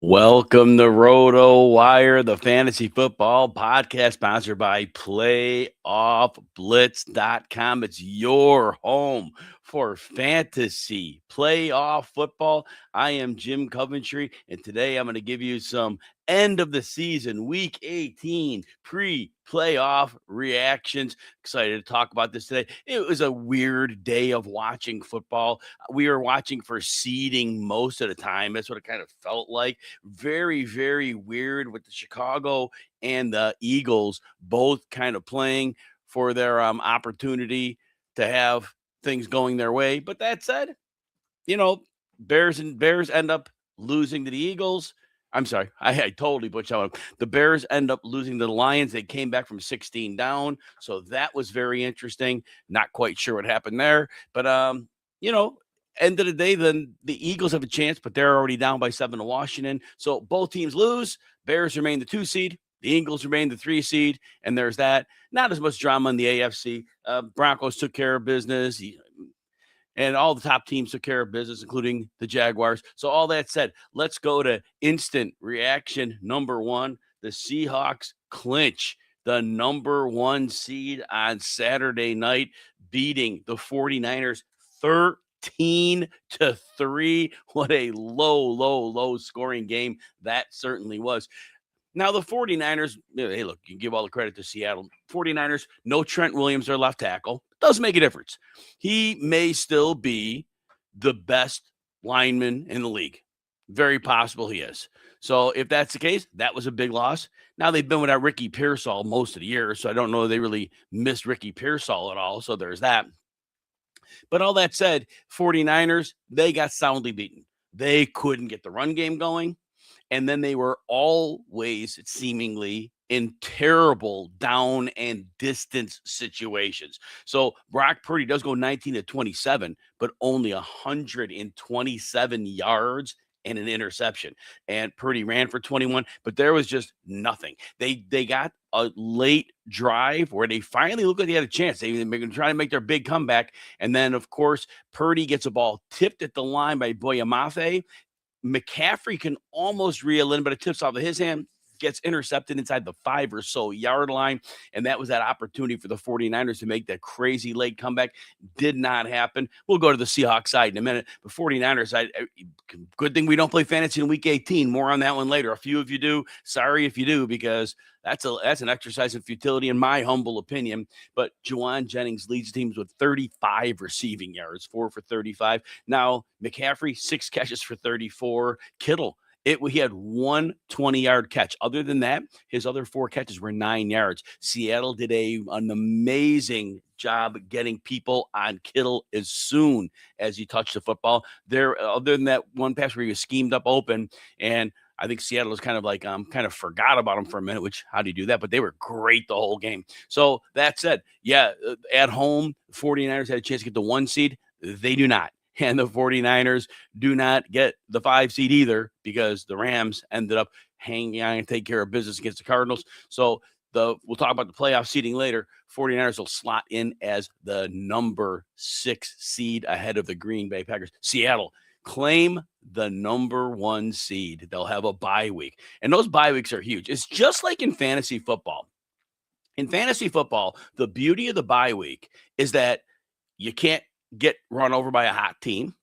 Welcome to Roto Wire, the fantasy football podcast sponsored by PlayoffBlitz.com. It's your home for fantasy playoff football. I am Jim Coventry, and today I'm going to give you some end of the season, week 18 pre-playoff reactions. Excited to talk about this today. It was a weird day of watching football. We were watching for seeding most of the time. That's what it kind of felt like. Very, very weird with the Chicago and the Eagles both kind of playing for their opportunity to have things going their way. But that said, you know, Bears end up losing to the Eagles. I'm sorry, I totally butchered out. The Bears end up losing to the Lions. They came back from 16 down, so that was very interesting. Not quite sure what happened there, but you know, end of the day, then the Eagles have a chance, but they're already down by 7 to Washington. So both teams lose. Bears remain the 2 seed. The Eagles remain the 3 seed, and there's that. Not as much drama in the AFC. Broncos took care of business. And all the top teams took care of business, including the Jaguars. So all that said, let's go to instant reaction number one. The Seahawks clinch the number 1 seed on Saturday night, beating the 49ers 13-3. What a low scoring game that certainly was. Now, the 49ers, hey, look, you can give all the credit to Seattle. 49ers, no Trent Williams, their left tackle. Does make a difference. He may still be the best lineman in the league. Very possible he is. So if that's the case, that was a big loss. Now they've been without Ricky Pearsall most of the year, so I don't know if they really missed Ricky Pearsall at all. So there's that. But all that said, 49ers, they got soundly beaten. They couldn't get the run game going. And then they were always seemingly in terrible down and distance situations. So Brock Purdy does go 19-27, but only 127 yards and an interception. And Purdy ran for 21, but there was just nothing. They got a late drive where they finally looked like they had a chance. They were going to try to make their big comeback. And then, of course, Purdy gets a ball tipped at the line by Boyamafe. McCaffrey can almost reel in, but it tips off of his hand, gets intercepted inside the 5 or so yard line. And that was that opportunity for the 49ers to make that crazy late comeback. Did not happen. We'll go to the Seahawks side in a minute. The 49ers side, good thing we don't play fantasy in week 18. More on that one later. A few of you do. Sorry if you do, because that's an exercise in futility, in my humble opinion. But Juwan Jennings leads teams with 35 receiving yards, 4 for 35. Now, McCaffrey, 6 catches for 34. Kittle, he had 1 20-yard catch. Other than that, his other 4 catches were 9 yards. Seattle did an amazing job getting people on Kittle as soon as he touched the football. Other than that one pass where he was schemed up open, and I think Seattle was kind of forgot about him for a minute, which, how do you do that? But they were great the whole game. So that said, yeah, at home, 49ers had a chance to get the 1 seed. They do not. And the 49ers do not get the 5 seed either, because the Rams ended up hanging on and take care of business against the Cardinals. So we'll talk about the playoff seeding later. 49ers will slot in as the number 6 seed ahead of the Green Bay Packers. Seattle claim the number 1 seed. They'll have a bye week. And those bye weeks are huge. It's just like in fantasy football. In fantasy football, the beauty of the bye week is that you can't get run over by a hot team,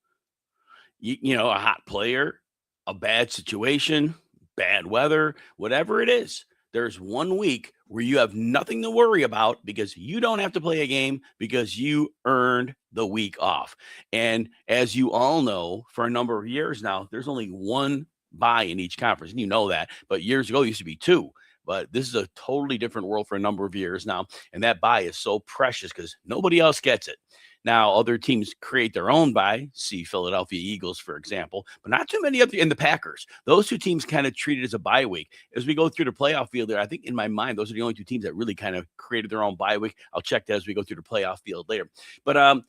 a hot player, a bad situation, bad weather, whatever it is. There's 1 week where you have nothing to worry about because you don't have to play a game because you earned the week off. And as you all know, for a number of years now, there's only 1 bye in each conference. And you know that. But years ago, it used to be 2. But this is a totally different world for a number of years now. And that bye is so precious because nobody else gets it. Now, other teams create their own bye. See Philadelphia Eagles, for example, but not too many in the Packers. Those 2 teams kind of treat it as a bye week. As we go through the playoff field there, I think in my mind, those are the only 2 teams that really kind of created their own bye week. I'll check that as we go through the playoff field later. But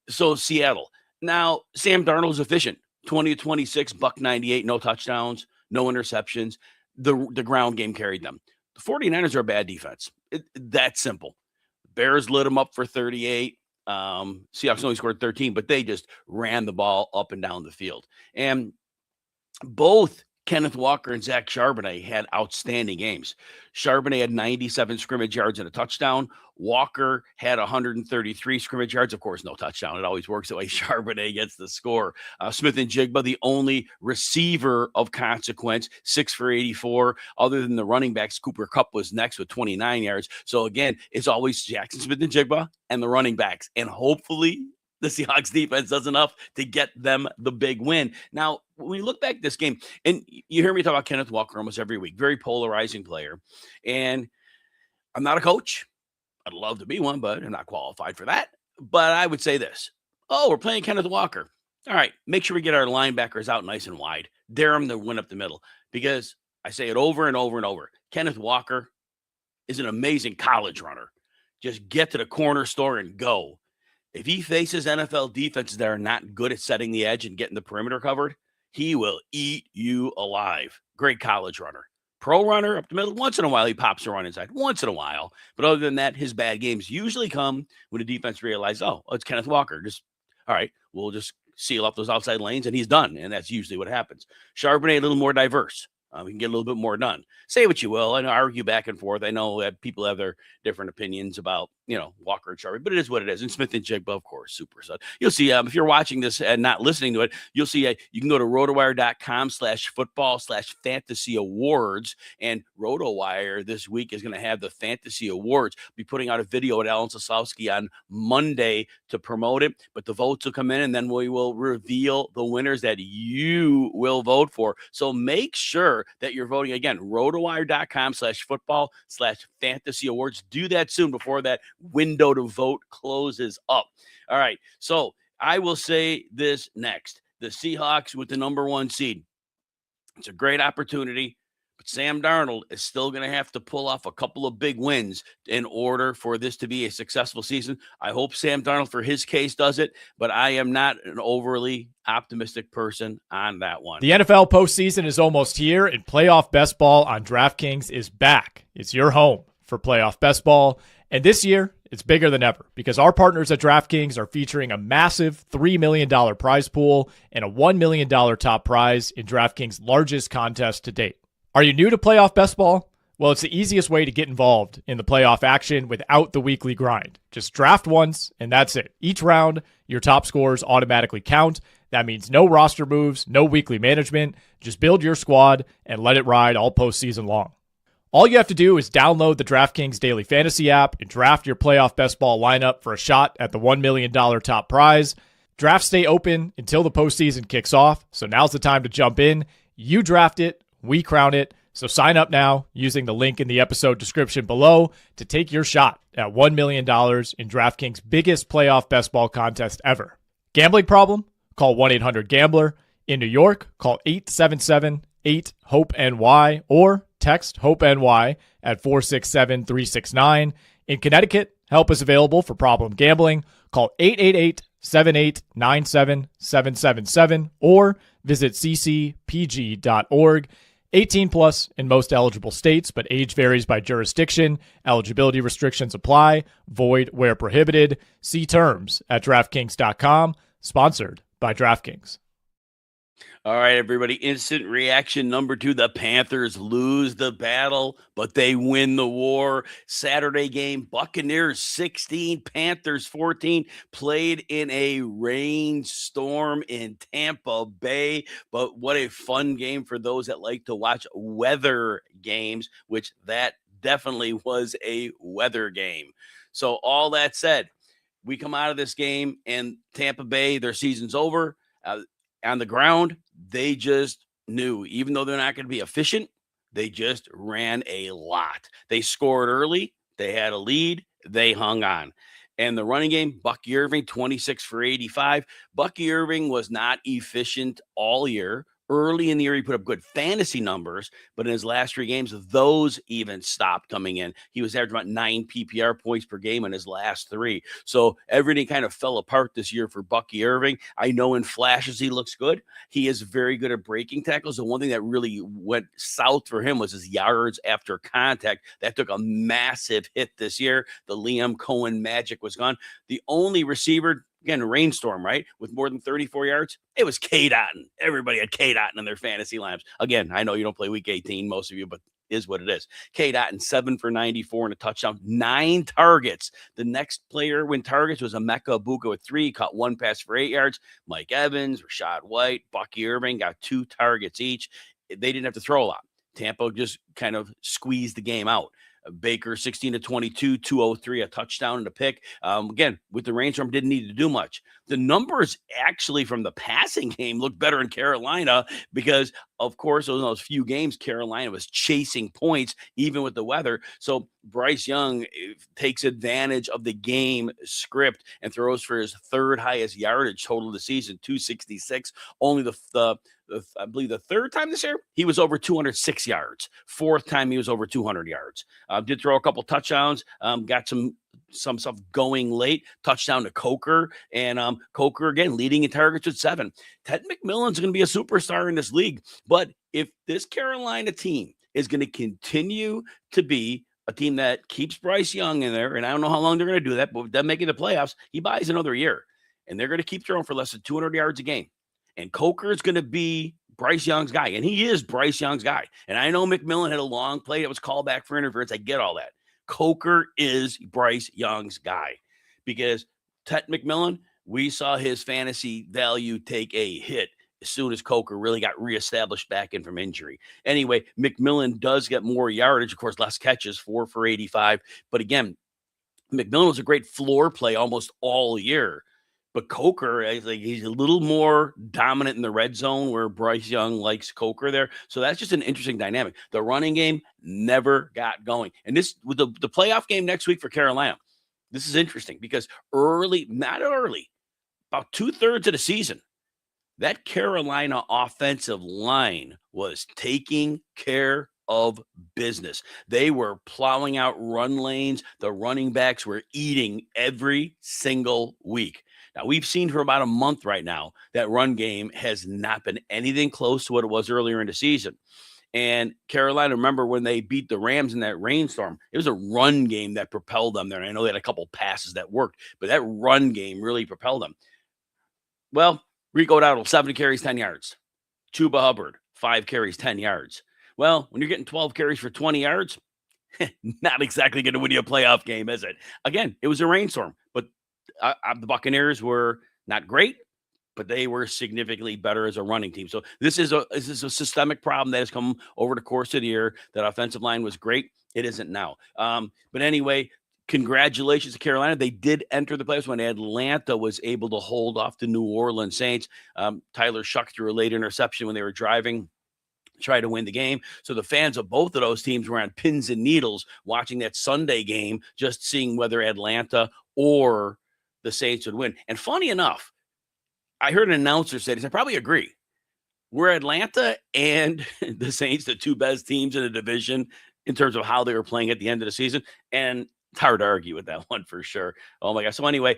so Seattle. Now, Sam Darnold's efficient. 20-26, buck 98, no touchdowns, no interceptions. The ground game carried them. The 49ers are a bad defense. That's simple. Bears lit them up for 38. Seahawks only scored 13, but they just ran the ball up and down the field. And both Kenneth Walker and Zach Charbonnet had outstanding games. Charbonnet had 97 scrimmage yards and a touchdown. Walker had 133 scrimmage yards. Of course, no touchdown. It always works that way. Charbonnet gets the score. Smith and Jigba, the only receiver of consequence, 6 for 84. Other than the running backs, Cooper Kupp was next with 29 yards. So again, it's always Jackson Smith and Jigba and the running backs. And hopefully the Seahawks defense does enough to get them the big win. Now, when you look back at this game, and you hear me talk about Kenneth Walker almost every week, very polarizing player. And I'm not a coach. I'd love to be one, but I'm not qualified for that. But I would say this. Oh, we're playing Kenneth Walker. All right, make sure we get our linebackers out nice and wide. Dare them to win up the middle. Because I say it over and over and over. Kenneth Walker is an amazing college runner. Just get to the corner store and go. If he faces NFL defenses that are not good at setting the edge and getting the perimeter covered, he will eat you alive. Great college runner. Pro runner up the middle. Once in a while, he pops a run inside. Once in a while. But other than that, his bad games usually come when the defense realizes, oh, it's Kenneth Walker. All right, we'll just seal up those outside lanes, and he's done. And that's usually what happens. Charbonnet, a little more diverse. We can get a little bit more done. Say what you will, and argue back and forth. I know that people have their different opinions about, Walker and Charbonnet, but it is what it is. And Smith and Jigba, of course, super stud. You'll see, if you're watching this and not listening to it, you'll see you can go to rotowire.com/football/fantasy awards. And RotoWire this week is going to have the fantasy awards. Be putting out a video with Alan Sosowski on Monday to promote it. But the votes will come in, and then we will reveal the winners that you will vote for. So make sure that you're voting. Again, rotowire.com/football/fantasy awards. Do that soon before that window to vote closes up. All right. So I will say this next. The Seahawks with the number 1 seed. It's a great opportunity, but Sam Darnold is still going to have to pull off a couple of big wins in order for this to be a successful season. I hope Sam Darnold, for his case, does it, but I am not an overly optimistic person on that one. The NFL postseason is almost here, and playoff best ball on DraftKings is back. It's your home for playoff best ball. And this year, it's bigger than ever because our partners at DraftKings are featuring a massive $3 million prize pool and a $1 million top prize in DraftKings' largest contest to date. Are you new to playoff best ball? Well, it's the easiest way to get involved in the playoff action without the weekly grind. Just draft once, and that's it. Each round, your top scores automatically count. That means no roster moves, no weekly management. Just build your squad and let it ride all postseason long. All you have to do is download the DraftKings Daily Fantasy app and draft your playoff best ball lineup for a shot at the $1 million top prize. Drafts stay open until the postseason kicks off, so now's the time to jump in. You draft it, we crown it. So sign up now using the link in the episode description below to take your shot at $1 million in DraftKings' biggest playoff best ball contest ever. Gambling problem? Call 1-800-GAMBLER. In New York, call 877-8-HOPE-NY or text HOPE-NY at 467-369. In Connecticut, help is available for problem gambling. Call 888-78-97-777 or visit ccpg.org. 18 plus in most eligible states, but age varies by jurisdiction. Eligibility restrictions apply. Void where prohibited. See terms at DraftKings.com. Sponsored by DraftKings. All right, everybody. Instant reaction number 2. The Panthers lose the battle, but they win the war. Saturday game, Buccaneers 16, Panthers 14. Played in a rainstorm in Tampa Bay. But what a fun game for those that like to watch weather games, which that definitely was a weather game. So all that said, we come out of this game and Tampa Bay, their season's over. On the ground, they just knew, even though they're not going to be efficient, they just ran a lot. They scored early. They had a lead. They hung on. And the running game, Bucky Irving, 26 for 85. Bucky Irving was not efficient all year. Early in the year, he put up good fantasy numbers, but in his last 3 games, those even stopped coming in. He was averaging about 9 PPR points per game in his last 3. So everything kind of fell apart this year for Bucky Irving. I know in flashes he looks good. He is very good at breaking tackles. The one thing that really went south for him was his yards after contact. That took a massive hit this year. The Liam Cohen magic was gone. The only receiver again, a rainstorm, right? With more than 34 yards, it was K-Dotton. Everybody had K-Dotton in their fantasy lineups. Again, I know you don't play week 18, most of you, but is what it is. K-Dotton, 7 for 94 and a touchdown, 9 targets. The next player when targets was Emeka Ibuka with 3, caught 1 pass for 8 yards. Mike Evans, Rashad White, Bucky Irving got 2 targets each. They didn't have to throw a lot. Tampa just kind of squeezed the game out. Baker, 16 to 22, 203, a touchdown and a pick. Again, with the rainstorm, didn't need to do much. The numbers actually from the passing game look better in Carolina because, of course, those few games, Carolina was chasing points even with the weather. So Bryce Young takes advantage of the game script and throws for his 3rd highest yardage total of the season, 266. Only I believe the 3rd time this year, he was over 206 yards. 4th time, he was over 200 yards. Did throw a couple touchdowns, got some stuff going late. Touchdown to Coker, and Coker, again, leading in targets with 7. Ted McMillan's going to be a superstar in this league. But if this Carolina team is going to continue to be a team that keeps Bryce Young in there, and I don't know how long they're going to do that, but with them making the playoffs, he buys another year. And they're going to keep throwing for less than 200 yards a game. And Coker is going to be Bryce Young's guy. And he is Bryce Young's guy. And I know McMillan had a long play that was called back for interference. I get all that. Coker is Bryce Young's guy. Because Ted McMillan, we saw his fantasy value take a hit as soon as Coker really got reestablished back in from injury. Anyway, McMillan does get more yardage. Of course, less catches, 4 for 85. But again, McMillan was a great floor play almost all year. But Coker, he's a little more dominant in the red zone where Bryce Young likes Coker there. So that's just an interesting dynamic. The running game never got going. And this with the playoff game next week for Carolina, this is interesting because not early, about 2/3 of the season, that Carolina offensive line was taking care of business. They were plowing out run lanes. The running backs were eating every single week. Now, we've seen for about a month right now that run game has not been anything close to what it was earlier in the season. And Carolina, remember when they beat the Rams in that rainstorm, it was a run game that propelled them there. And I know they had a couple passes that worked, but that run game really propelled them. Well, Rico Dowdle, 7 carries, 10 yards. Chuba Hubbard, 5 carries, 10 yards. Well, when you're getting 12 carries for 20 yards, not exactly going to win you a playoff game, is it? Again, it was a rainstorm, but the Buccaneers were not great, but they were significantly better as a running team. So this is a systemic problem that has come over the course of the year. That offensive line was great. It isn't now. But anyway, congratulations to Carolina. They did enter the playoffs when Atlanta was able to hold off the New Orleans Saints. Tyler Shuck threw a late interception when they were driving, try to win the game. So the fans of both of those teams were on pins and needles watching that Sunday game, just seeing whether Atlanta or the Saints would win. And funny enough, I heard an announcer say this, I probably agree. Were Atlanta and the Saints the 2 best teams in the division in terms of how they were playing at the end of the season? And it's hard to argue with that one for sure. Oh my gosh. So anyway,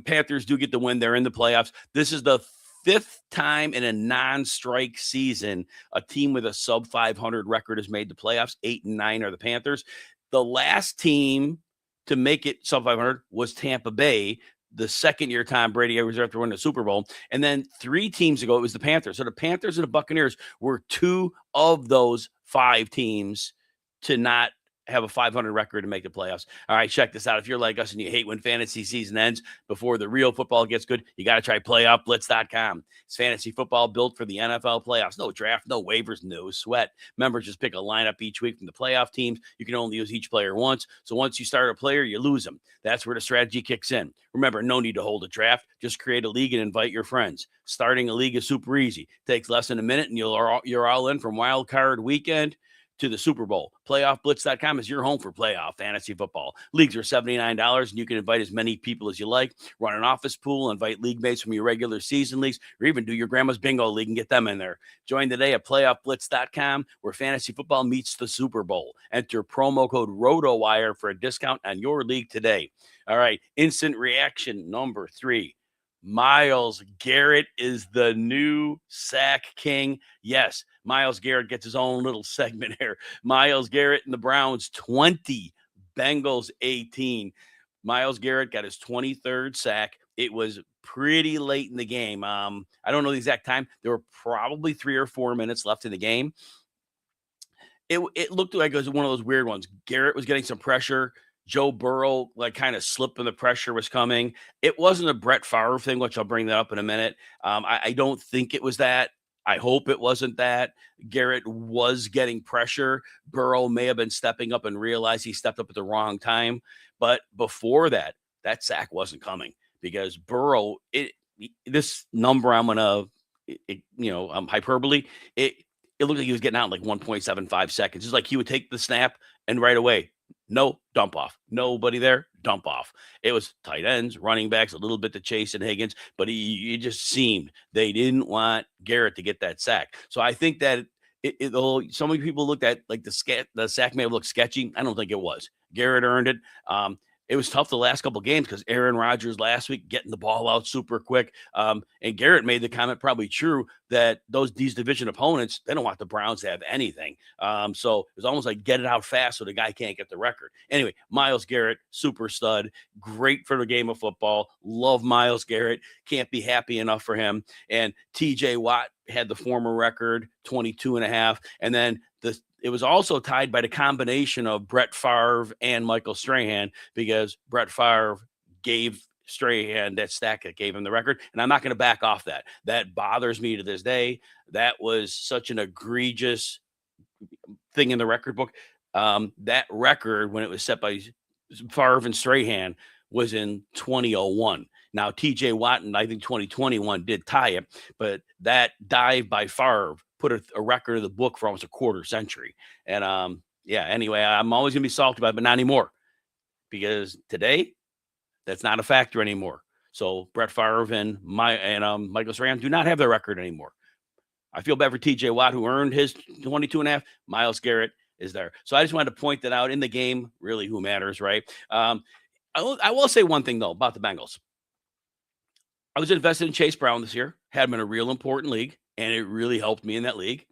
Panthers do get the win. They're in the playoffs. This is the 5th time in a non-strike season a team with a sub 500 record has made the playoffs. 8 and 9 are the Panthers. The last team to make it sub 500 was Tampa Bay, the second year Tom Brady was there to win the Super Bowl. And then 3 teams ago, it was the Panthers. So the Panthers and the Buccaneers were 2 of those 5 teams to not have a 500 record to make the playoffs. All right, check this out. If you're like us and you hate when fantasy season ends before the real football gets good, you got to try playoffblitz.com. It's fantasy football built for the NFL playoffs. No draft, no waivers, no sweat. Members just pick a lineup each week from the playoff teams. You can only use each player once. So once you start a player, you lose them. That's where the strategy kicks in. Remember, no need to hold a draft. Just create a league and invite your friends. Starting a league is super easy. Takes less than a minute, and you're all in from wild card weekend to the Super Bowl. PlayoffBlitz.com is your home for playoff fantasy football. Leagues are $79, and you can invite as many people as you like. Run an office pool, invite league mates from your regular season leagues, or even do your grandma's bingo league and get them in there. Join today at PlayoffBlitz.com, where fantasy football meets the Super Bowl. Enter promo code ROTOWIRE for a discount on your league today. All right, instant reaction number 3. Myles Garrett is the new sack king. Yes, Myles Garrett gets his own little segment here. Myles Garrett and the Browns 20, Bengals 18. Myles Garrett got his 23rd sack It was pretty late in the game. I don't know the exact time. There were probably 3 or 4 minutes left in the game. It looked like it was one of those weird ones. Garrett was getting some pressure. Joe Burrow like kind of slipped when the pressure was coming. It wasn't a Brett Favre thing, which I'll bring that up in a minute. I don't think it was that. I hope it wasn't that. Garrett was getting pressure. Burrow may have been stepping up and realized he stepped up at the wrong time. But before that, that sack wasn't coming because Burrow, this number I'm gonna, hyperbole. It looked like he was getting out in like 1.75 seconds. It's like he would take the snap and right away, no dump off. Nobody there, dump off. It was tight ends, running backs, a little bit to Chase and Higgins, but it just seemed they didn't want Garrett to get that sack. So I think that so many people looked at like the sack may have looked sketchy. I don't think it was. Garrett earned it. It was tough the last couple of games because Aaron Rodgers last week getting the ball out super quick. And Garrett made the comment, probably true, that these division opponents, they don't want the Browns to have anything. So it was almost like get it out fast so the guy can't get the record. Anyway, Myles Garrett, super stud, great for the game of football. Love Myles Garrett. Can't be happy enough for him. And TJ Watt had the former record, 22.5. And then it was also tied by the combination of Brett Favre and Michael Strahan because Brett Favre gave Strahan that stack that gave him the record. And I'm not going to back off that. That bothers me to this day. That was such an egregious thing in the record book. That record, when it was set by Favre and Strahan, was in 2001. Now, TJ Watt in, I think, 2021 did tie it, but that dive by Favre put a record of the book for almost a quarter century. And anyway, I'm always going to be salty about it, but not anymore because today that's not a factor anymore. So Brett Favre and Michael Strahan do not have their record anymore. I feel bad for TJ Watt, who earned his 22.5. Myles Garrett is there. So I just wanted to point that out in the game. Really, who matters, right? I will say one thing, though, about the Bengals. I was invested in Chase Brown this year, had him in a real important league, and it really helped me in that league.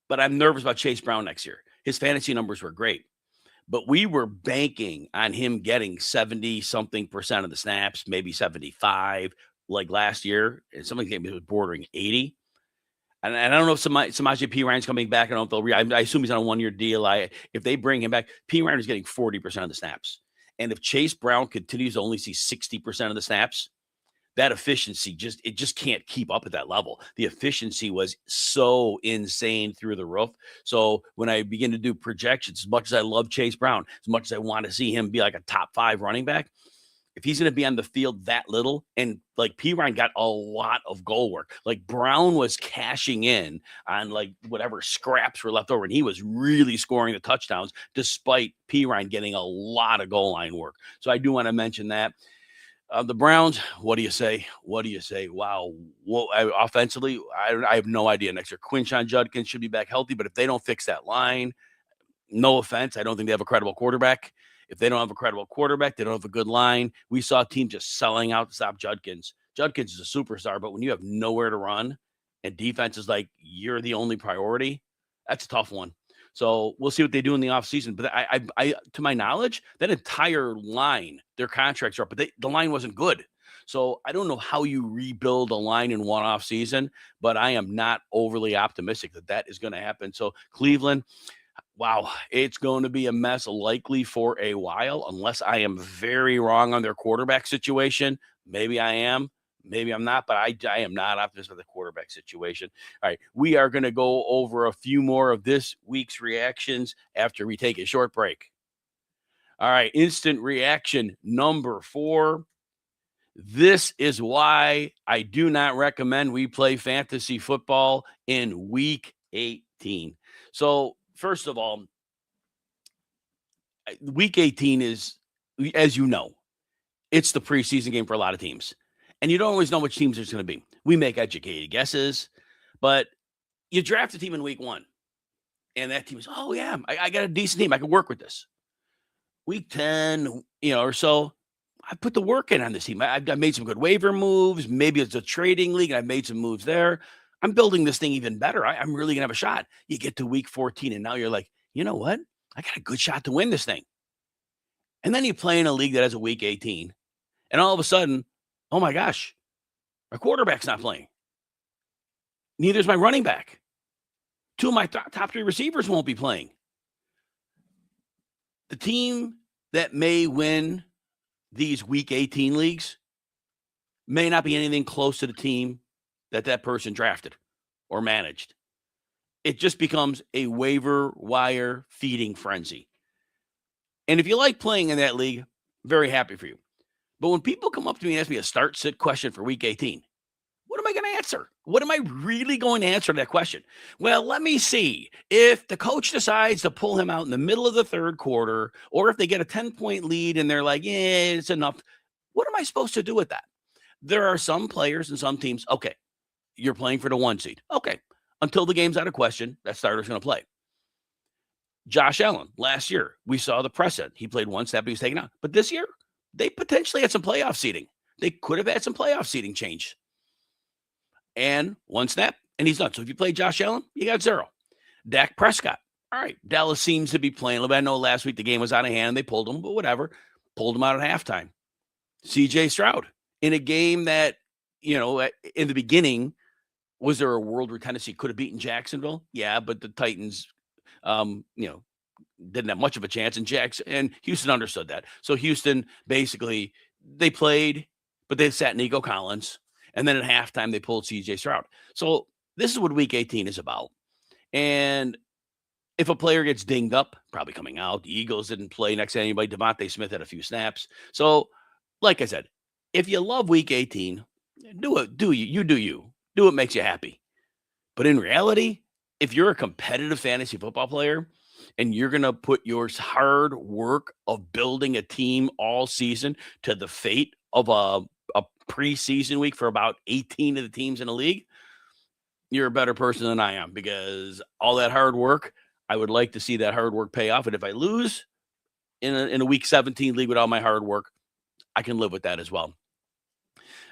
But I'm nervous about Chase Brown next year. His fantasy numbers were great, but we were banking on him getting 70-something% of the snaps, maybe 75, like last year. And some of the games was bordering 80. And I don't know if Samaje Perine's coming back. I don't know if I assume he's on a one-year deal. If they bring him back, Perine is getting 40% of the snaps. And if Chase Brown continues to only see 60% of the snaps, that efficiency just can't keep up at that level. The efficiency was so insane through the roof. So when I begin to do projections, as much as I love Chase Brown, as much as I want to see him be like a top 5 running back, if he's going to be on the field that little, and like Perine got a lot of goal work, like Brown was cashing in on like whatever scraps were left over, and he was really scoring the touchdowns despite Perine getting a lot of goal line work. So I do want to mention that. The Browns, what do you say? Wow. Well, offensively, I have no idea next year. Clinch on Judkins should be back healthy, but if they don't fix that line, no offense, I don't think they have a credible quarterback. If they don't have a credible quarterback, they don't have a good line. We saw teams just selling out to stop Judkins. Judkins is a superstar, but when you have nowhere to run and defense is like you're the only priority, that's a tough one. So we'll see what they do in the offseason. But I, to my knowledge, that entire line, their contracts are up, but the line wasn't good. So I don't know how you rebuild a line in one offseason, but I am not overly optimistic that is going to happen. So Cleveland, wow, it's going to be a mess likely for a while, unless I am very wrong on their quarterback situation. Maybe I am. Maybe I'm not, but I am not optimistic with the quarterback situation. All right, we are going to go over a few more of this week's reactions after we take a short break. All right, instant reaction number 4. This is why I do not recommend we play fantasy football in week 18. So, first of all, week 18 is, as you know, it's the preseason game for a lot of teams. And you don't always know which teams there's going to be. We make educated guesses, but you draft a team in week 1. And that team is, oh, yeah, I got a decent team. I can work with this. Week 10, or so, I put the work in on this team. I've made some good waiver moves. Maybe it's a trading league. I've made some moves there. I'm building this thing even better. I'm really going to have a shot. You get to week 14, and now you're like, you know what? I got a good shot to win this thing. And then you play in a league that has a week 18. And all of a sudden, oh my gosh, my quarterback's not playing. Neither is my running back. Two of my top three receivers won't be playing. The team that may win these Week 18 leagues may not be anything close to the team that person drafted or managed. It just becomes a waiver wire feeding frenzy. And if you like playing in that league, very happy for you. But when people come up to me and ask me a start-sit question for Week 18, what am I going to answer? What am I really going to answer to that question? Well, let me see. If the coach decides to pull him out in the middle of the third quarter, or if they get a 10-point lead and they're like, yeah, it's enough. What am I supposed to do with that? There are some players and some teams, okay, you're playing for the 1 seed. Okay, until the game's out of question, that starter's going to play. Josh Allen, last year, we saw the precedent. He played 1 snap, he was taken out. But this year, they potentially had some playoff seeding. They could have had some playoff seeding change. And 1 snap, and he's done. So if you play Josh Allen, you got 0. Dak Prescott. All right, Dallas seems to be playing a little bit. I know last week the game was out of hand and they pulled him, but whatever. Pulled him out at halftime. CJ Stroud, in a game that, in the beginning, was there a world where Tennessee could have beaten Jacksonville? Yeah, but the Titans, didn't have much of a chance, and Houston understood that. So Houston, basically, they played, but they sat Nico Collins. And then at halftime, they pulled CJ Stroud. So this is what Week 18 is about. And if a player gets dinged up, probably coming out, the Eagles didn't play next to anybody. Devontae Smith had a few snaps. So, like I said, if you love Week 18, do it. Do you do you. Do what makes you happy. But in reality, if you're a competitive fantasy football player and you're going to put your hard work of building a team all season to the fate of a preseason week for about 18 of the teams in the league, you're a better person than I am, because all that hard work, I would like to see that hard work pay off. And if I lose in a Week 17 league with all my hard work, I can live with that as well.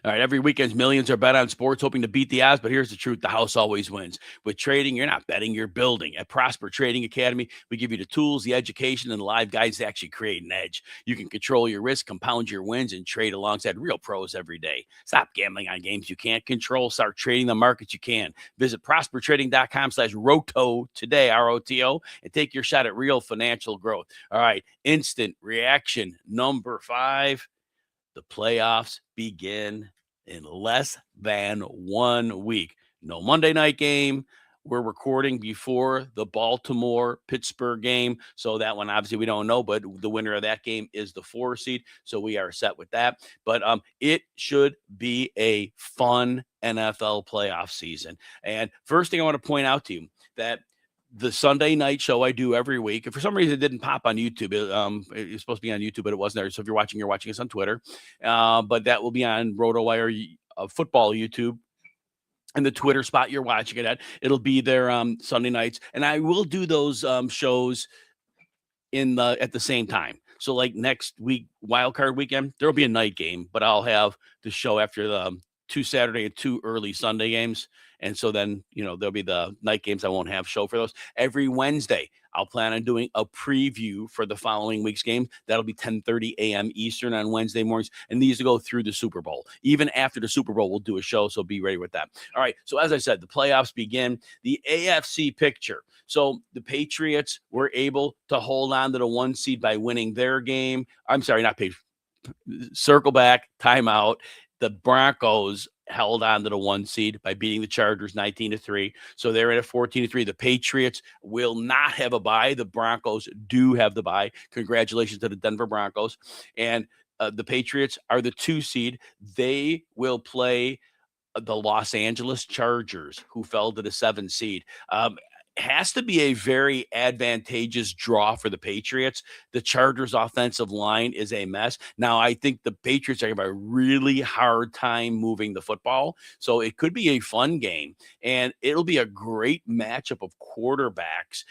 All right, every weekend, millions are bet on sports, hoping to beat the odds, but here's the truth. The house always wins. With trading, you're not betting, you're building. At Prosper Trading Academy, we give you the tools, the education, and the live guides to actually create an edge. You can control your risk, compound your wins, and trade alongside real pros every day. Stop gambling on games you can't control. Start trading the markets you can. Visit prospertrading.com/roto today, ROTO, and take your shot at real financial growth. All right, instant reaction number 5. The playoffs begin in less than 1 week. No Monday night game. We're recording before the Baltimore-Pittsburgh game. So that one, obviously, we don't know, but the winner of that game is the 4 seed. So we are set with that. But it should be a fun NFL playoff season. And first thing I want to point out to you, that the Sunday night show I do every week, and for some reason it didn't pop on YouTube. It's supposed to be on YouTube, but it wasn't there. So if you're watching us on Twitter. But that will be on RotoWire football YouTube. And the Twitter spot you're watching it at, it'll be there Sunday nights. And I will do those shows at the same time. So like next week, wild card weekend, there'll be a night game, but I'll have the show after the 2 Saturday and 2 early Sunday games. And so then, there'll be the night games. I won't have show for those. Every Wednesday, I'll plan on doing a preview for the following week's game. That'll be 10:30 a.m. Eastern on Wednesday mornings. And these will go through the Super Bowl. Even after the Super Bowl, we'll do a show. So be ready with that. All right. So as I said, the playoffs begin. The AFC picture. So the Patriots were able to hold on to the 1 seed by winning their game. I'm sorry, not Patriots. Circle back, timeout. The Broncos held on to the 1 seed by beating the Chargers 19-3. So they're in at 14-3. The Patriots will not have a bye. The Broncos do have the bye. Congratulations to the Denver Broncos. And the Patriots are the 2 seed. They will play the Los Angeles Chargers, who fell to the 7 seed. Has to be a very advantageous draw for the Patriots. The Chargers' offensive line is a mess. Now, I think the Patriots are going to have a really hard time moving the football. So it could be a fun game. And it'll be a great matchup of quarterbacks.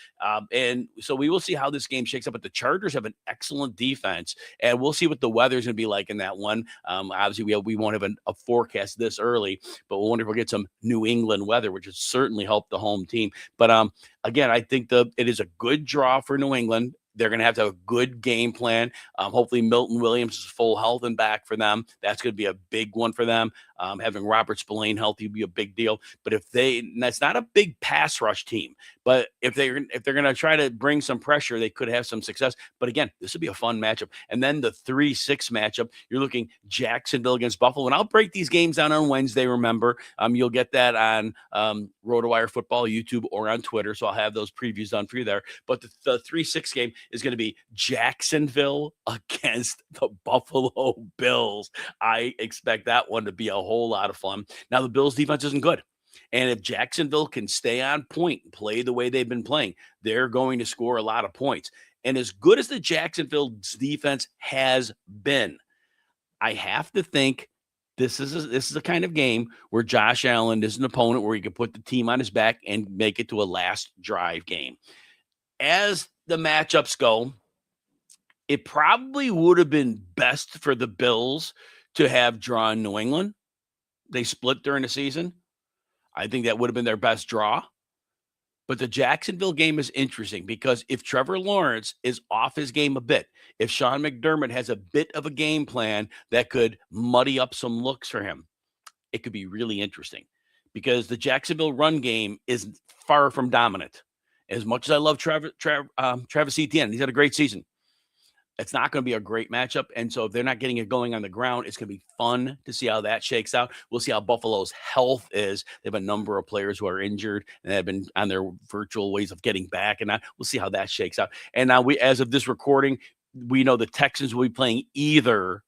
And so we will see how this game shakes up. But the Chargers have an excellent defense. And we'll see what the weather's going to be like in that one. Obviously, we won't have a forecast this early. But we'll wonder if we'll get some New England weather, which would certainly help the home team. But again, I think it is a good draw for New England. They're going to have a good game plan. Hopefully, Milton Williams is full health and back for them. That's going to be a big one for them. Having Robert Spillane healthy would be a big deal. But that's not a big pass rush team. But if they're going to try to bring some pressure, they could have some success. But again, this would be a fun matchup. And then the 3-6 matchup, you're looking Jacksonville against Buffalo. And I'll break these games down on Wednesday. Remember, you'll get that on RotoWire Football, YouTube, or on Twitter. So I'll have those previews done for you there. But the 3-6 game is going to be Jacksonville against the Buffalo Bills. I expect that one to be a whole lot of fun. Now, the Bills defense isn't good. And if Jacksonville can stay on point and play the way they've been playing, they're going to score a lot of points. And as good as the Jacksonville defense has been, I have to think this is a kind of game where Josh Allen is an opponent where he can put the team on his back and make it to a last drive game. As the matchups go, it probably would have been best for the Bills to have drawn New England. They split during the season. I think that would have been their best draw. But the Jacksonville game is interesting because if Trevor Lawrence is off his game a bit, if Sean McDermott has a bit of a game plan that could muddy up some looks for him, it could be really interesting because the Jacksonville run game is far from dominant. As much as I love Travis Etienne, he's had a great season. It's not going to be a great matchup. And so if they're not getting it going on the ground, it's going to be fun to see how that shakes out. We'll see how Buffalo's health is. They have a number of players who are injured and have been on their virtual ways of getting back. And we'll see how that shakes out. And now as of this recording, we know the Texans will be playing either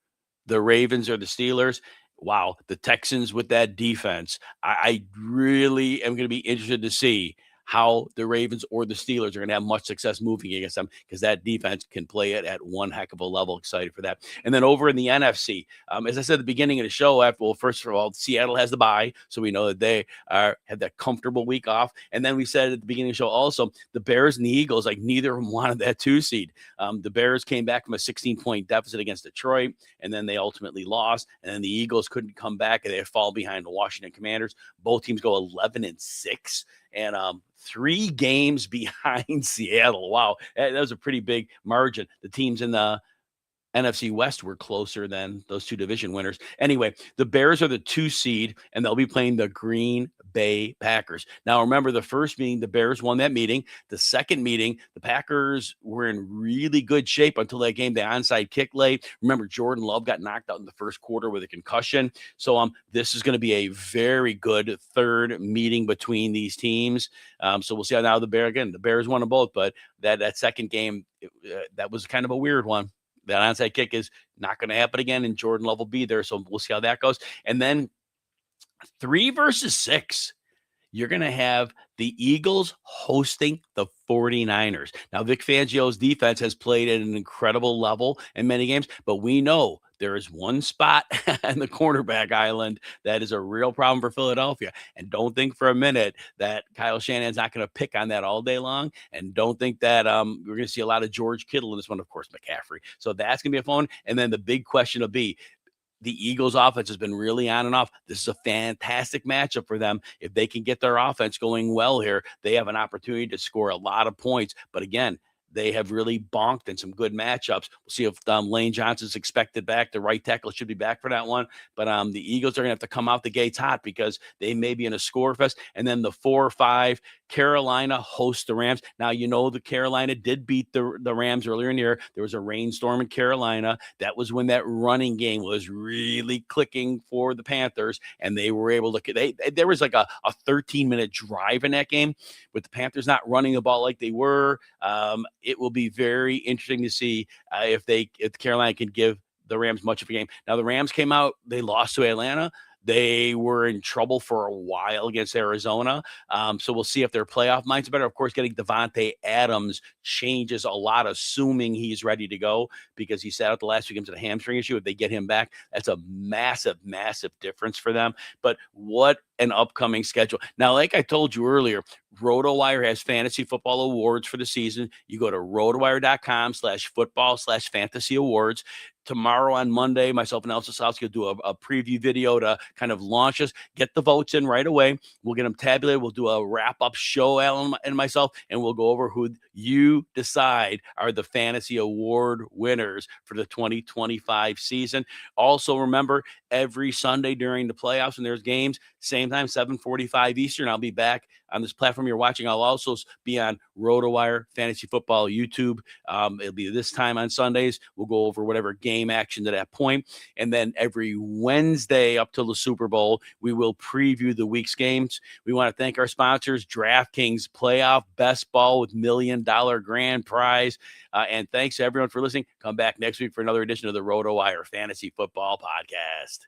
the Ravens or the Steelers. Wow, the Texans with that defense. I really am going to be interested to see how the Ravens or the Steelers are going to have much success moving against them because that defense can play it at one heck of a level. Excited for that. And then over in the NFC, as I said at the beginning of the show, first of all, Seattle has the bye, so we know that they have that comfortable week off. And then we said at the beginning of the show also, the Bears and the Eagles, like neither of them wanted that 2 seed. The Bears came back from a 16-point deficit against Detroit, and then they ultimately lost. And then the Eagles couldn't come back, and they fall behind the Washington Commanders. Both teams go 11-6. And 3 games behind Seattle. Wow, that was a pretty big margin. The teams in the NFC West were closer than those 2 division winners. Anyway, the Bears are the 2 seed, and they'll be playing the Green Bay Packers. Now, remember, the first meeting, the Bears won that meeting. The second meeting, the Packers were in really good shape until that game, the onside kick late. Remember, Jordan Love got knocked out in the first quarter with a concussion. So this is going to be a very good third meeting between these teams. So we'll see how now the Bears won them both, but that second game, that was kind of a weird one. That onside kick is not going to happen again, and Jordan Love will be there. So we'll see how that goes. And then 3 versus 6, you're going to have the Eagles hosting the 49ers. Now, Vic Fangio's defense has played at an incredible level in many games, but we know there is one spot on the cornerback island that is a real problem for Philadelphia. And don't think for a minute that Kyle Shanahan's not going to pick on that all day long. And don't think that we're going to see a lot of George Kittle in this one, of course, McCaffrey. So that's going to be a fun. And then the big question will be, the Eagles offense has been really on and off. This is a fantastic matchup for them. If they can get their offense going well here, they have an opportunity to score a lot of points. But again, they have really bonked in some good matchups. We'll see if Lane Johnson's expected back. The right tackle should be back for that one. But the Eagles are going to have to come out the gates hot because they may be in a score fest. And then the 4-5, Carolina hosts the Rams. Now, the Carolina did beat the Rams earlier in the year. There was a rainstorm in Carolina. That was when that running game was really clicking for the Panthers, and they were able to – there was like a 13-minute drive in that game with the Panthers not running the ball like they were. It will be very interesting to see if Carolina can give the Rams much of a game. Now, the Rams came out. They lost to Atlanta. They were in trouble for a while against Arizona. So we'll see if their playoff mind's better. Of course, getting Devontae Adams changes a lot, assuming he's ready to go because he sat out the last 2 games with a hamstring issue. If they get him back, that's a massive, massive difference for them. But what an upcoming schedule. Now, like I told you earlier, RotoWire has fantasy football awards for the season. You go to rotowire.com/football/fantasy awards. Tomorrow on Monday, myself and Elsa Sosowski will do a preview video to kind of launch us, get the votes in right away. We'll get them tabulated. We'll do a wrap-up show, Alan and myself, and we'll go over who you decide are the fantasy award winners for the 2025 season. Also, remember, every Sunday during the playoffs when there's games, same time, 7:45 Eastern, I'll be back on this platform you're watching. I'll also be on RotoWire Fantasy Football YouTube. It'll be this time on Sundays. We'll go over whatever game action to that point. And then every Wednesday up till the Super Bowl, we will preview the week's games. We want to thank our sponsors, DraftKings, playoff best ball with $1 million grand prize. And thanks to everyone for listening. Come back next week for another edition of the RotoWire Fantasy Football Podcast.